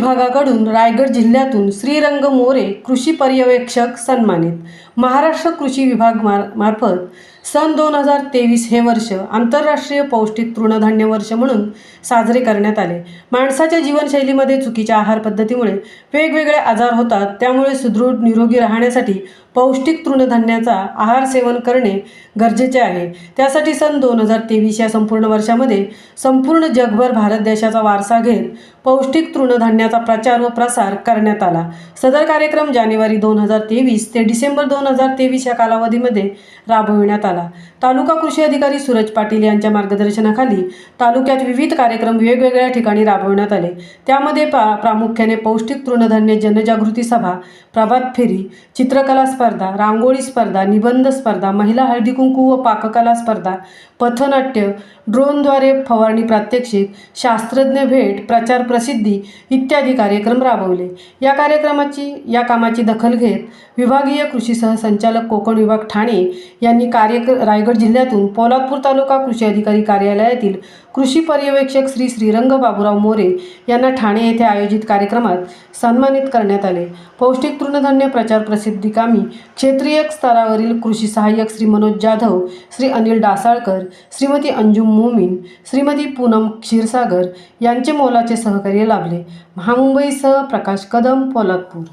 विभागाकडून रायगड जिल्ह्यातून श्रीरंग मोरे कृषी पर्यवेक्षक सन्मानित। महाराष्ट्र कृषी विभाग मार्फत सन 2023 हे वर्ष आंतरराष्ट्रीय पौष्टिक तृणधान्य वर्ष म्हणून साजरे करण्यात आले। माणसाच्या जीवनशैलीमध्ये चुकीच्या आहार पद्धतीमुळे वेगवेगळे आजार होतात, त्यामुळे सुदृढ निरोगी राहण्यासाठी पौष्टिक तृणधान्याचा आहार सेवन करणे गरजेचे आहे। त्यासाठी सन 2023 या संपूर्ण वर्षामध्ये संपूर्ण जगभर भारत देशाचा वारसा घेत पौष्टिक तृणधान्याचा प्रचार व प्रसार करण्यात आला। सदर कार्यक्रम जानेवारी 2023 ते डिसेंबर 2023 या कालावधीमध्ये राबविण्यात आला। तालुका कृषी अधिकारी सूरज पाटील यांच्या मार्गदर्शनाखाली तालुक्यात विविध कार्यक्रम वेगवेगळ्या ठिकाणी राबविण्यात आले। त्यामध्ये प्रामुख्याने पौष्टिक तृणधान्य जनजागृती सभा, प्रभात फेरी, चित्रकला स्पर्धा, रांगोळी स्पर्धा, निबंध स्पर्धा, महिला हळदी कुंकू व पाककला स्पर्धा, पथनाट्य, ड्रोनद्वारे फवारणी प्रात्यक्षिक, शास्त्रज्ञ भेट, प्रचार प्रसिद्धी इत्यादी कार्यक्रम राबवले। या कामाची दखल घेत विभागीय कृषी सहसंचालक कोकण विभाग ठाणे यांनी रायगड जिल्ह्यातून पोलादपूर तालुका कृषी अधिकारी कार्यालयातील कृषी पर्यवेक्षक श्रीरंग बाबूराव मोरे यांना ठाणे येथे आयोजित कार्यक्रमात सन्मानित करण्यात आले। पौष्टिक तृणधान्य प्रचार प्रसिद्धी कामी क्षेत्रीय स्तरावरील कृषी सहाय्यक श्री मनोज जाधव, श्री अनिल डासाळकर, श्रीमती अंजुम मोमीन, श्रीमती पूनम क्षीरसागर यांचे मोलाचे सहकार्य लाभले। महामुंबईसह प्रकाश कदम, पोलादपूर।